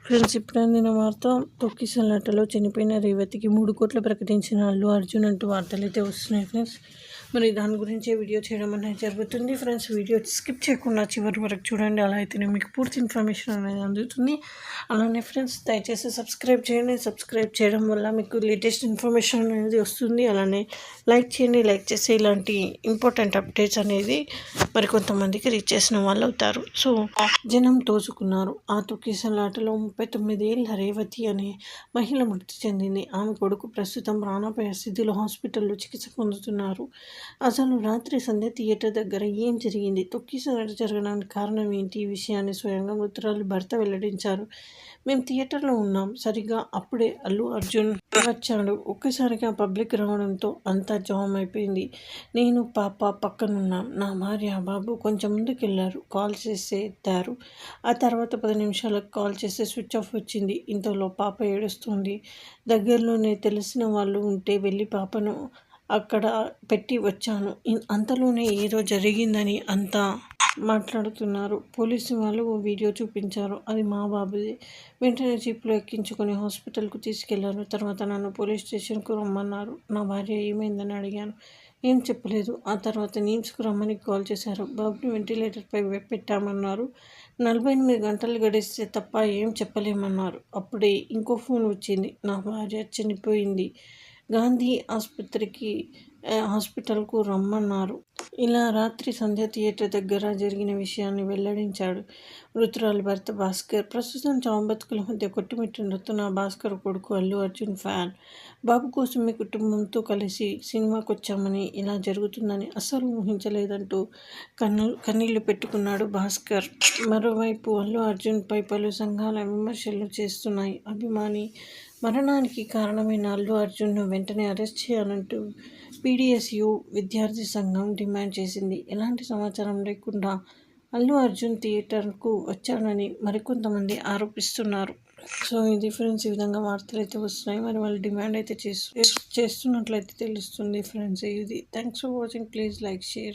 Friends, ఇప్పుడు అందిన వార్త తొక్కిసలాటలో చనిపోయిన రేవతికి 3 కోట్లు ప్రకటించిన అల్లు అర్జున్ అంటూ వార్తలైతే వస్తున్నాయి ఫ్రెండ్స్. మరి దాని గురించే వీడియో చేయడం అనేది జరుగుతుంది ఫ్రెండ్స్. వీడియో స్కిప్ చేయకుండా చివరి వరకు చూడండి, అలా అయితేనే మీకు పూర్తి ఇన్ఫర్మేషన్ అనేది అందుతుంది. అలానే ఫ్రెండ్స్, దయచేసి సబ్స్క్రైబ్ చేయండి. సబ్స్క్రైబ్ చేయడం వల్ల మీకు లేటెస్ట్ ఇన్ఫర్మేషన్ అనేది వస్తుంది. అలానే లైక్ చేయండి. లైక్ చేసి ఇలాంటి ఇంపార్టెంట్ అప్డేట్స్ అనేది మరి కొంతమందికి రీచ్ చేసిన వాళ్ళు అవుతారు. సో జనం తోచుకున్నారు. ఆ తొక్కిసలాటలో 39 ఏళ్ల రేవతి అనే మహిళ మృతి చెందింది. ఆమె కొడుకు ప్రస్తుతం ప్రాణాపాయ స్థితిలో హాస్పిటల్లో చికిత్స పొందుతున్నారు. అసలు రాత్రి సంధ్య థియేటర్ దగ్గర ఏం జరిగింది? తొక్కిసలాట జరగడానికి కారణం ఏంటి? ఈ విషయాన్ని స్వయంగా మృతురాలి భర్త వెల్లడించారు. మేము థియేటర్లో ఉన్నాం. సరిగ్గా అప్పుడే అల్లు అర్జున్ వచ్చాడు. ఒక్కసారిగా పబ్లిక్ రావడంతో అంతా జామ్ అయిపోయింది. నేను, పాప పక్కనున్నాం. నా భార్య, బాబు కొంచెం ముందుకెళ్లారు. కాల్ చేస్తే ఎత్తారు. ఆ తర్వాత 10 నిమిషాలకు కాల్ చేస్తే స్విచ్ ఆఫ్ వచ్చింది. ఇంతలో పాప ఏడుస్తోంది. దగ్గరలోనే తెలిసిన వాళ్ళు ఉంటే వెళ్ళి పాపను అక్కడ పెట్టి వచ్చాను. అంతలోనే ఏదో జరిగిందని అంతా మాట్లాడుతున్నారు. పోలీసు వాళ్ళు ఓ వీడియో చూపించారు. అది మా బాబుదే. వెంటనే జీప్లో ఎక్కించుకొని హాస్పిటల్కు తీసుకెళ్లారు. తర్వాత నన్ను పోలీస్ స్టేషన్కు రమ్మన్నారు. నా భార్య ఏమైందని అడిగాను. ఏం చెప్పలేదు. ఆ తర్వాత నిమ్స్కు రమ్మని కాల్ చేశారు. బాబుని వెంటిలేటర్పై పెట్టామన్నారు. 48 గంటలు గడిస్తే తప్ప ఏం చెప్పలేమన్నారు. అప్పుడే ఇంకో ఫోన్ వచ్చింది. నా భార్య చనిపోయింది, గాంధీ హాస్పిటల్కు రమ్మన్నారు. ఇలా రాత్రి సంధ్య థియేటర్ దగ్గర జరిగిన విషయాన్ని వెల్లడించాడు మృతురాలి భర్త భాస్కర్. ప్రస్తుతం చావు బతుకుల మధ్య కొట్టుమిట్టాడుతున్న భాస్కర్ కొడుకు అల్లు అర్జున్ ఫ్యాన్. బాబు కోసం మీ కుటుంబంతో కలిసి సినిమాకొచ్చామని ఇలా జరుగుతుందని అస్సలు ఊహించలేదంటూ కన్నీళ్లు పెట్టుకున్నాడు భాస్కర్. మరోవైపు అల్లు అర్జున్పై పలు సంఘాల విమర్శలు చేస్తున్నాయి. అభిమాని మరణానికి కారణమైన అల్లు అర్జున్ను వెంటనే అరెస్ట్ చేయాలంటూ పీడీఎస్యూ విద్యార్థి సంఘం డిమాండ్ చేసింది. ఎలాంటి సమాచారం లేకుండా అల్లు అర్జున్ థియేటర్కు వచ్చాడని మరికొంతమంది ఆరోపిస్తున్నారు. సో ఇది ఫ్రెండ్స్, ఈ విధంగా వార్తలు అయితే వస్తున్నాయి. మరి వాళ్ళు డిమాండ్ అయితే చేస్తున్నట్లయితే తెలుస్తుంది ఫ్రెండ్స్. ఇది thanks for watching. Please like, share.